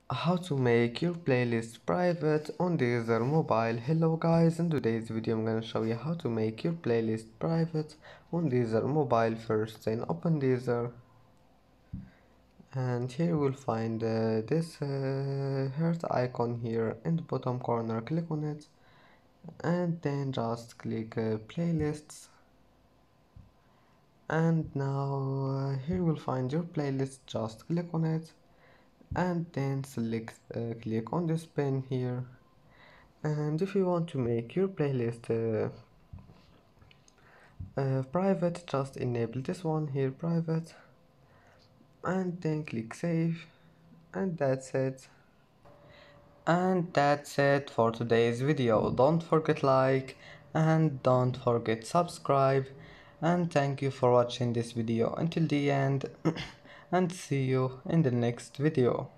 How to make your playlist private on Deezer mobile. Hello guys, in today's video I'm gonna show you how to make your playlist private on Deezer mobile. First then open Deezer, and here you will find this heart icon here in the bottom corner. Click on it and then just click playlists, and now here you will find your playlist. Just click on it and then click on this pen here. And if you want to make your playlist private, just enable this one here, private, and then click save, and that's it. And that's it for today's video. Don't forget like and don't forget subscribe, and thank you for watching this video until the end and see you in the next video.